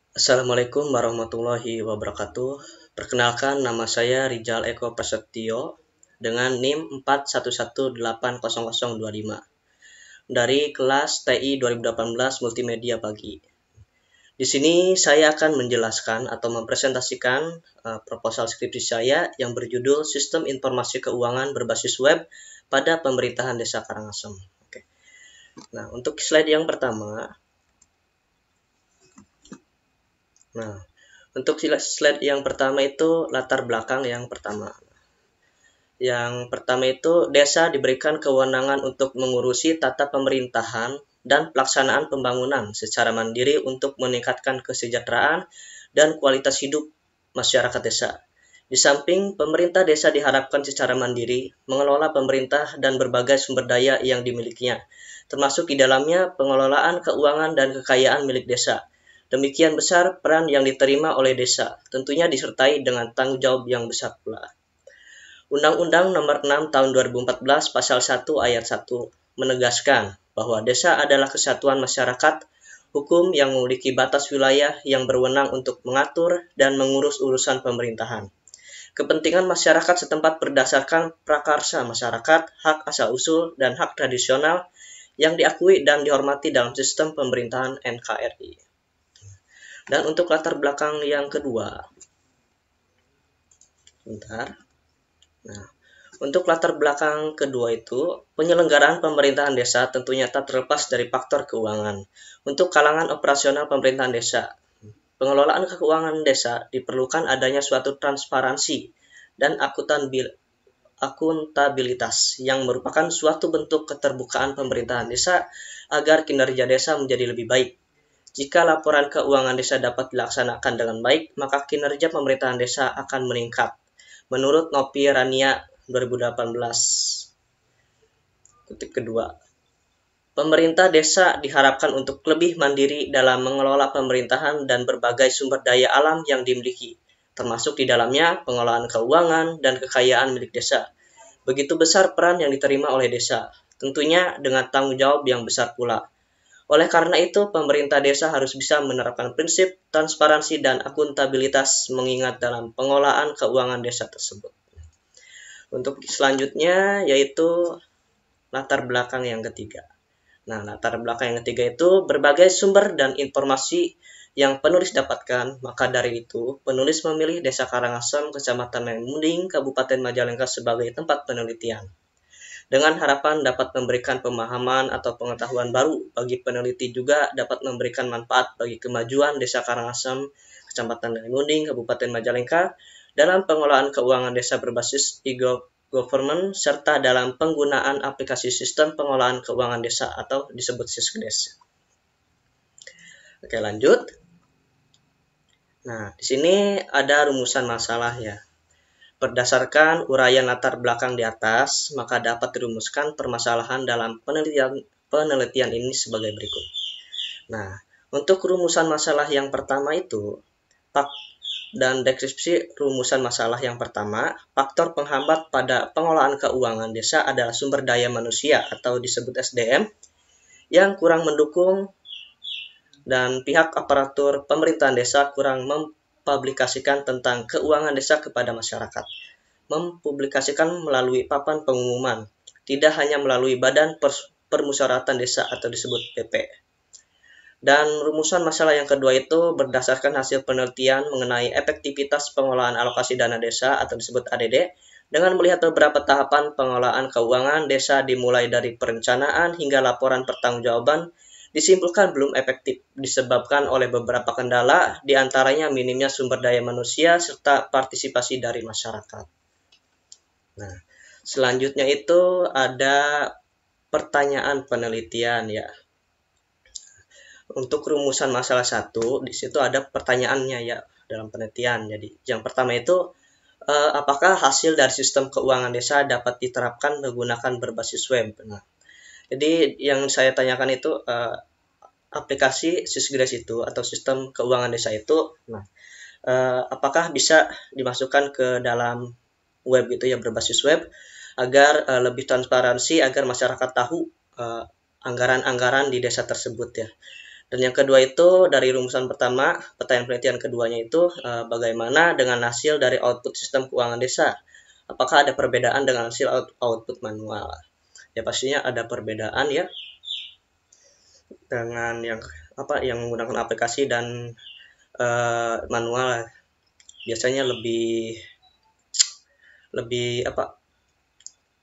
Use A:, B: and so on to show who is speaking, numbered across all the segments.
A: Assalamualaikum warahmatullahi wabarakatuh. Perkenalkan, nama saya Rijal Eko Prasetyo dengan NIM 41180025 dari kelas TI 2018 Multimedia Pagi. Di sini saya akan menjelaskan atau mempresentasikan proposal skripsi saya yang berjudul Sistem Informasi Keuangan Berbasis Web pada Pemerintahan Desa Karangasem. Oke. Nah, untuk slide yang pertama, untuk slide yang pertama itu latar belakang yang pertama. Yang pertama itu desa diberikan kewenangan untuk mengurusi tata pemerintahan dan pelaksanaan pembangunan secara mandiri untuk meningkatkan kesejahteraan dan kualitas hidup masyarakat desa. Di samping pemerintah desa diharapkan secara mandiri mengelola pemerintah dan berbagai sumber daya yang dimilikinya, termasuk di dalamnya pengelolaan keuangan dan kekayaan milik desa. Demikian besar peran yang diterima oleh desa, tentunya disertai dengan tanggung jawab yang besar pula. Undang-Undang Nomor 6 Tahun 2014 Pasal 1 Ayat 1 menegaskan bahwa desa adalah kesatuan masyarakat hukum yang memiliki batas wilayah yang berwenang untuk mengatur dan mengurus urusan pemerintahan. Kepentingan masyarakat setempat berdasarkan prakarsa masyarakat, hak asal-usul, dan hak tradisional yang diakui dan dihormati dalam sistem pemerintahan NKRI. Dan untuk latar belakang yang kedua, untuk latar belakang kedua itu, penyelenggaraan pemerintahan desa tentunya tak terlepas dari faktor keuangan. Untuk kalangan operasional pemerintahan desa, pengelolaan keuangan desa diperlukan adanya suatu transparansi dan akuntabilitas yang merupakan suatu bentuk keterbukaan pemerintahan desa agar kinerja desa menjadi lebih baik. Jika laporan keuangan desa dapat dilaksanakan dengan baik, maka kinerja pemerintahan desa akan meningkat. Menurut Nopi Rania 2018. Kutip kedua. Pemerintah desa diharapkan untuk lebih mandiri dalam mengelola pemerintahan dan berbagai sumber daya alam yang dimiliki, termasuk di dalamnya pengelolaan keuangan dan kekayaan milik desa. Begitu besar peran yang diterima oleh desa, tentunya dengan tanggung jawab yang besar pula. Oleh karena itu, pemerintah desa harus bisa menerapkan prinsip transparansi dan akuntabilitas mengingat dalam pengelolaan keuangan desa tersebut. Untuk selanjutnya yaitu latar belakang yang ketiga. Nah, latar belakang yang ketiga itu berbagai sumber dan informasi yang penulis dapatkan. Maka dari itu, penulis memilih Desa Karangasem, Kecamatan Munding, Kabupaten Majalengka sebagai tempat penelitian. Dengan harapan dapat memberikan pemahaman atau pengetahuan baru bagi peneliti, juga dapat memberikan manfaat bagi kemajuan Desa Karangasem, Kecamatan Munding, Kabupaten Majalengka dalam pengelolaan keuangan desa berbasis e-government serta dalam penggunaan aplikasi sistem pengelolaan keuangan desa atau disebut Siskdes. Oke, lanjut. Nah, di sini ada rumusan masalah ya. Berdasarkan uraian latar belakang di atas, maka dapat dirumuskan permasalahan dalam penelitian ini sebagai berikut. Nah, untuk rumusan masalah yang pertama itu, dan deskripsi rumusan masalah yang pertama, faktor penghambat pada pengelolaan keuangan desa adalah sumber daya manusia atau disebut SDM yang kurang mendukung dan pihak aparatur pemerintahan desa kurang mempublikasikan tentang keuangan desa kepada masyarakat. Mempublikasikan melalui papan pengumuman, tidak hanya melalui badan permusyawaratan desa atau disebut PP. Dan rumusan masalah yang kedua itu berdasarkan hasil penelitian mengenai efektivitas pengelolaan alokasi dana desa atau disebut ADD dengan melihat beberapa tahapan pengelolaan keuangan desa dimulai dari perencanaan hingga laporan pertanggungjawaban disimpulkan belum efektif disebabkan oleh beberapa kendala, diantaranya minimnya sumber daya manusia serta partisipasi dari masyarakat. Nah, selanjutnya itu ada pertanyaan penelitian ya. Untuk rumusan masalah 1, di situ ada pertanyaannya ya dalam penelitian. Jadi, yang pertama itu apakah hasil dari sistem keuangan desa dapat diterapkan menggunakan berbasis web? Nah, jadi yang saya tanyakan itu aplikasi Sisgres itu atau sistem keuangan desa itu, nah, apakah bisa dimasukkan ke dalam web gitu ya, berbasis web agar lebih transparansi agar masyarakat tahu anggaran-anggaran di desa tersebut ya. Dan yang kedua itu dari rumusan pertama, pertanyaan penelitian keduanya itu bagaimana dengan hasil dari output sistem keuangan desa? Apakah ada perbedaan dengan hasil output manual? Ya pastinya ada perbedaan ya dengan yang menggunakan aplikasi dan manual. Biasanya lebih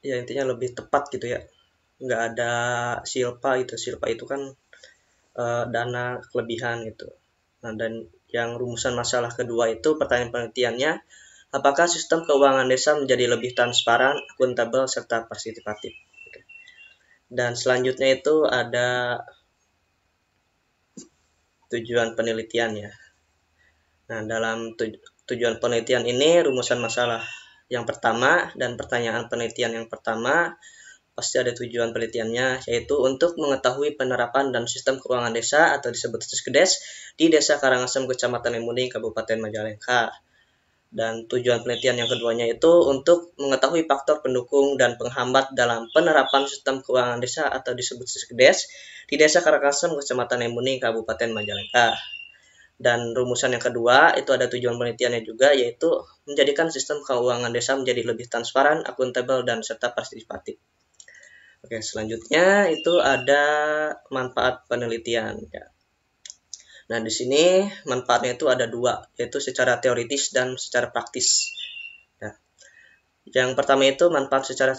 A: ya intinya lebih tepat gitu ya. Nggak ada silpa gitu. Silpa itu kan dana kelebihan gitu. Nah, dan yang rumusan masalah kedua itu pertanyaan penelitiannya, apakah sistem keuangan desa menjadi lebih transparan, akuntabel, serta partisipatif? Dan selanjutnya itu ada tujuan penelitian ya. Nah, dalam tujuan penelitian ini rumusan masalah yang pertama dan pertanyaan penelitian yang pertama pasti ada tujuan penelitiannya, yaitu untuk mengetahui penerapan dan sistem keuangan desa atau disebut Siskedes di Desa Karangasem, Kecamatan Lemuning, Kabupaten Majalengka. Dan tujuan penelitian yang keduanya itu untuk mengetahui faktor pendukung dan penghambat dalam penerapan sistem keuangan desa atau disebut Siskedes di Desa Karangasem, Kecamatan Lemuning, Kabupaten Majalengka. Dan rumusan yang kedua itu ada tujuan penelitiannya juga, yaitu menjadikan sistem keuangan desa menjadi lebih transparan, akuntabel, dan serta partisipatif. Oke, selanjutnya itu ada manfaat penelitian ya. Nah, di sini manfaatnya itu ada dua, yaitu secara teoritis dan secara praktis. Nah, yang pertama itu manfaat secara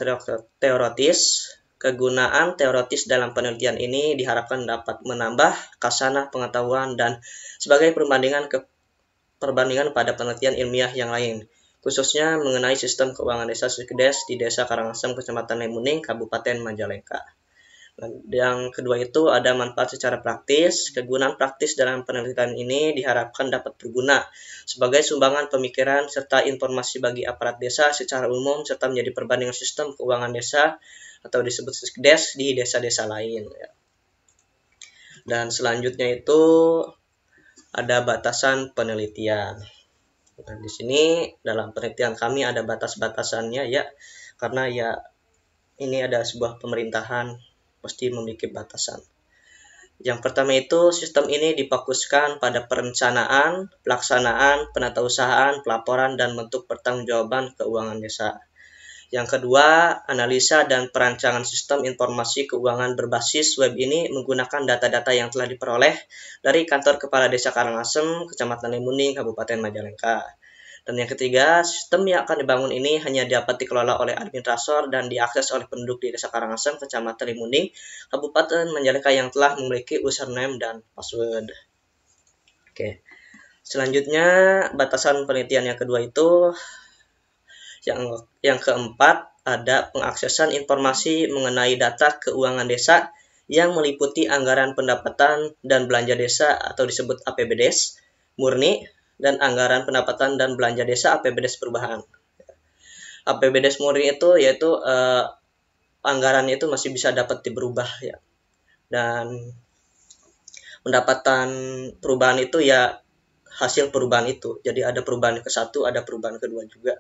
A: teoritis. Kegunaan teoritis dalam penelitian ini diharapkan dapat menambah khazanah pengetahuan dan sebagai perbandingan pada penelitian ilmiah yang lain, khususnya mengenai sistem keuangan desa Siskedes di Desa Karangasem, Kecamatan Lemuning, Kabupaten Majalengka. Yang kedua itu ada manfaat secara praktis. Kegunaan praktis dalam penelitian ini diharapkan dapat berguna sebagai sumbangan pemikiran serta informasi bagi aparat desa secara umum serta menjadi perbandingan sistem keuangan desa atau disebut Siskedes di desa-desa lain. Dan selanjutnya itu ada batasan penelitian. Nah, di sini dalam penelitian kami ada batas-batasannya ya, karena ya ini ada sebuah pemerintahan pasti memiliki batasan. Yang pertama itu sistem ini difokuskan pada perencanaan, pelaksanaan, penatausahaan, pelaporan, dan bentuk pertanggungjawaban keuangan desa. Yang kedua, analisa dan perancangan sistem informasi keuangan berbasis web ini menggunakan data-data yang telah diperoleh dari kantor kepala desa Karangasem, Kecamatan Lemuning, Kabupaten Majalengka. Dan yang ketiga, sistem yang akan dibangun ini hanya dapat dikelola oleh administrator dan diakses oleh penduduk di Desa Karangasem, Kecamatan Lemuning, Kabupaten Majalengka yang telah memiliki username dan password. Oke. Selanjutnya, batasan penelitian yang kedua itu yang keempat ada pengaksesan informasi mengenai data keuangan desa yang meliputi anggaran pendapatan dan belanja desa atau disebut APBDes murni dan anggaran pendapatan dan belanja desa APBDes perubahan. APBDes murni itu yaitu anggarannya itu masih bisa dapat diberubah ya. Dan pendapatan perubahan itu ya hasil perubahan itu. Jadi ada perubahan ke-1, ada perubahan kedua juga.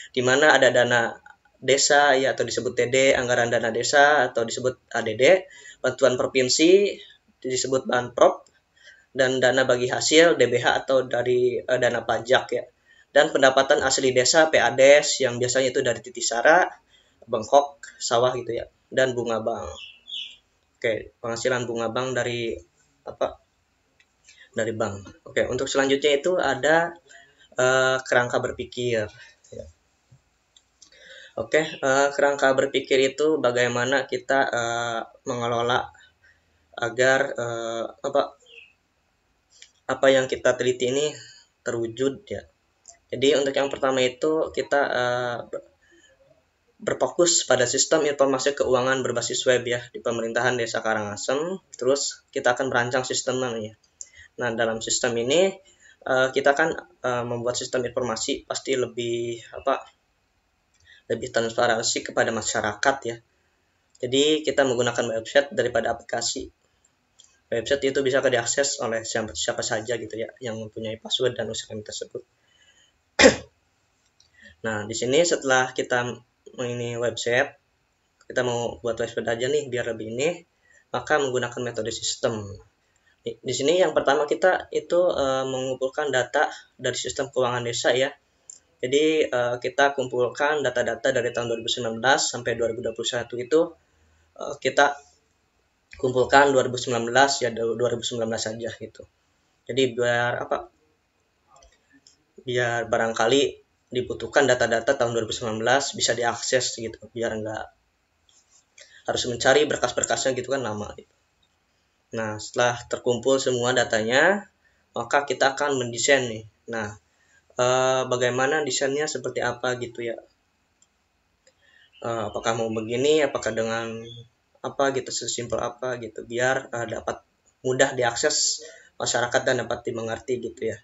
A: Di mana ada dana desa ya atau disebut TD, anggaran dana desa atau disebut ADD, bantuan provinsi disebut Banprop, dan dana bagi hasil DBH atau dari dana pajak ya. Dan pendapatan asli desa PADes yang biasanya itu dari titisara, bengkok, sawah gitu ya, dan bunga bank. Oke, penghasilan bunga bank dari dari bank. Oke, untuk selanjutnya itu ada kerangka berpikir. Ya. Oke, kerangka berpikir itu bagaimana kita mengelola agar apa yang kita teliti ini terwujud ya. Jadi untuk yang pertama itu kita berfokus pada sistem informasi keuangan berbasis web ya di pemerintahan Desa Karangasem. Terus kita akan merancang sistemnya ya. Nah, dalam sistem ini kita kan membuat sistem informasi pasti lebih transparansi kepada masyarakat ya. Jadi kita menggunakan website daripada aplikasi. Website itu bisa diakses oleh siapa saja gitu ya yang mempunyai password dan username tersebut. Nah, di sini setelah kita ini website, kita mau buat website aja nih biar lebih ini, maka menggunakan metode sistem. Di sini yang pertama kita itu mengumpulkan data dari sistem keuangan desa ya. Jadi kita kumpulkan data-data dari tahun 2019 sampai 2021 itu kita kumpulkan 2019 ya 2019 saja gitu. Jadi biar apa? Biar barangkali dibutuhkan data-data tahun 2019 bisa diakses gitu. Biar nggak harus mencari berkas-berkasnya gitu kan lama gitu. Nah, setelah terkumpul semua datanya, maka kita akan mendesain nih. Nah, bagaimana desainnya seperti apa gitu ya. Apakah mau begini, apakah dengan apa gitu, sesimpel apa gitu, biar dapat mudah diakses masyarakat dan dapat dimengerti gitu ya.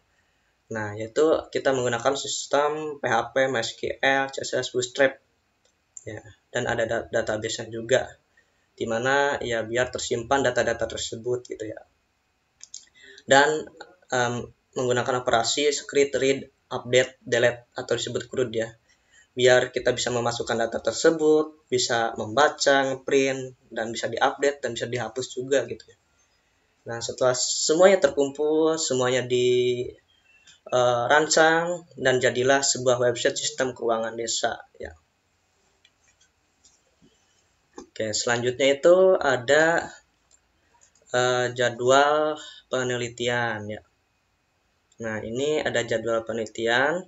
A: Nah, yaitu kita menggunakan sistem PHP, MySQL, CSS, Bootstrap ya, dan ada database-nya juga, di mana ya biar tersimpan data-data tersebut gitu ya. Dan menggunakan operasi script read, update, delete atau disebut CRUD ya. Biar kita bisa memasukkan data tersebut, bisa membaca, ngeprint, dan bisa diupdate dan bisa dihapus juga gitu ya. Nah, setelah semuanya terkumpul, semuanya dirancang dan jadilah sebuah website sistem keuangan desa ya. Oke, selanjutnya itu ada jadwal penelitian ya. Nah, ini ada jadwal penelitian.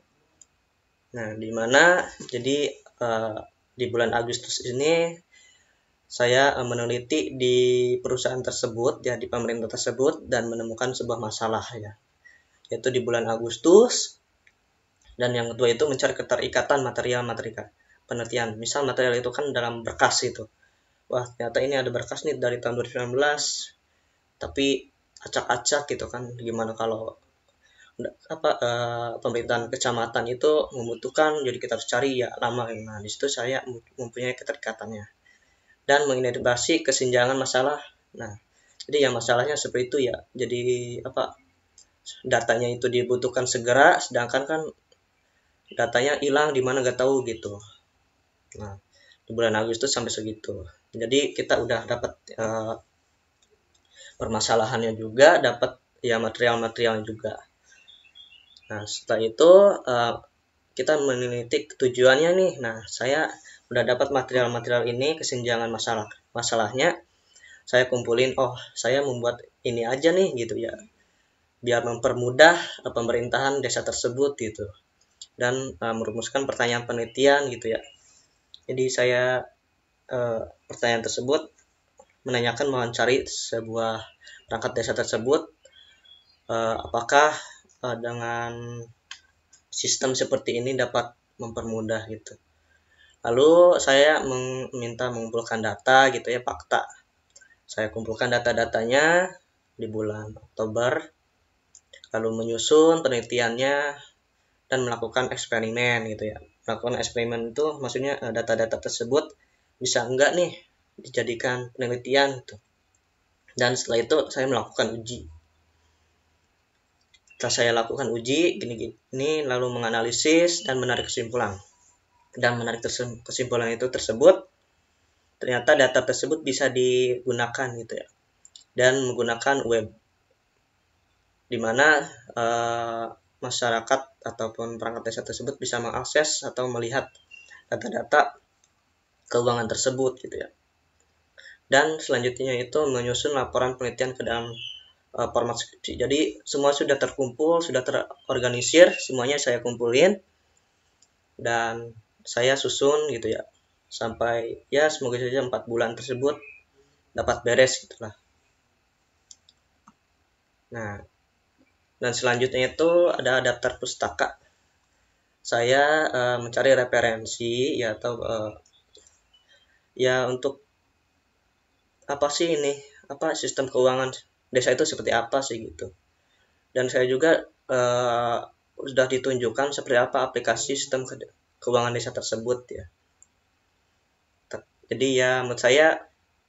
A: Nah, di mana jadi di bulan Agustus ini saya meneliti di perusahaan tersebut ya, di pemerintah tersebut, dan menemukan sebuah masalah ya, yaitu di bulan Agustus. Dan yang kedua itu mencari keterikatan material penelitian. Misal material itu kan dalam berkas itu. Wah, ternyata ini ada berkas nih dari tahun 2019, tapi acak-acak gitu kan. Gimana kalau pemerintahan kecamatan itu membutuhkan, jadi kita harus cari ya lama. Nah, di situ saya mempunyai keterikatannya dan mengidentifikasi kesenjangan masalah. Nah, jadi yang masalahnya seperti itu ya. Jadi datanya itu dibutuhkan segera, sedangkan kan datanya hilang di mana nggak tahu gitu. Nah, di bulan Agustus sampai segitu. Jadi kita udah dapat permasalahannya juga, dapat ya material-materialnya juga. Nah, setelah itu kita meneliti tujuannya nih. Nah, saya udah dapat material-material ini, kesenjangan masalahnya. Saya kumpulin, oh saya membuat ini aja nih gitu ya, biar mempermudah pemerintahan desa tersebut gitu, dan merumuskan pertanyaan penelitian gitu ya. Jadi saya pertanyaan tersebut menanyakan mencari sebuah perangkat desa tersebut apakah dengan sistem seperti ini dapat mempermudah gitu. Lalu saya meminta mengumpulkan data gitu ya, fakta. Saya kumpulkan data-datanya di bulan Oktober, lalu menyusun penelitiannya dan melakukan eksperimen gitu ya. Melakukan eksperimen itu maksudnya data-data tersebut bisa enggak nih dijadikan penelitian gitu. Dan setelah itu saya melakukan uji. Setelah saya lakukan uji gini lalu menganalisis dan menarik kesimpulan. Dan menarik kesimpulan itu tersebut, ternyata data tersebut bisa digunakan gitu ya, dan menggunakan web, di mana masyarakat ataupun perangkat desa tersebut bisa mengakses atau melihat data-data keuangan tersebut gitu ya. Dan selanjutnya itu menyusun laporan penelitian ke dalam format skripsi. Jadi semua sudah terkumpul, sudah terorganisir, semuanya saya kumpulin dan saya susun gitu ya, sampai ya semoga saja 4 bulan tersebut dapat beres gitulah. Nah, dan selanjutnya itu ada daftar pustaka. Saya mencari referensi ya, atau ya untuk apa sih ini, sistem keuangan desa itu seperti apa sih gitu. Dan saya juga sudah ditunjukkan seperti apa aplikasi sistem keuangan desa tersebut ya. Jadi ya menurut saya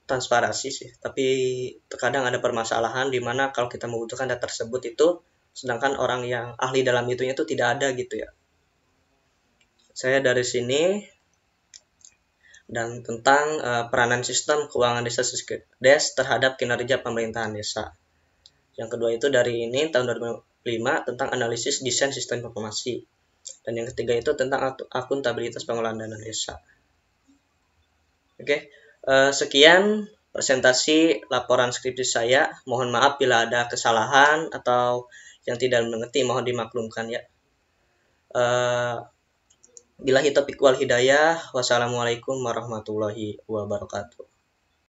A: transparansi sih, tapi terkadang ada permasalahan di mana kalau kita membutuhkan data tersebut itu, sedangkan orang yang ahli dalam itunya itu tidak ada gitu ya. Saya dari sini, dan tentang peranan sistem keuangan desa Siskedes terhadap kinerja pemerintahan desa. Yang kedua itu dari ini tahun 2005 tentang analisis desain sistem informasi. Dan yang ketiga itu tentang akuntabilitas pengelolaan dana desa. Oke, sekian presentasi laporan skripsi saya. Mohon maaf bila ada kesalahan atau yang tidak mengerti, mohon dimaklumkan ya. Billahi taufiq wal hidayah. Wassalamualaikum warahmatullahi wabarakatuh.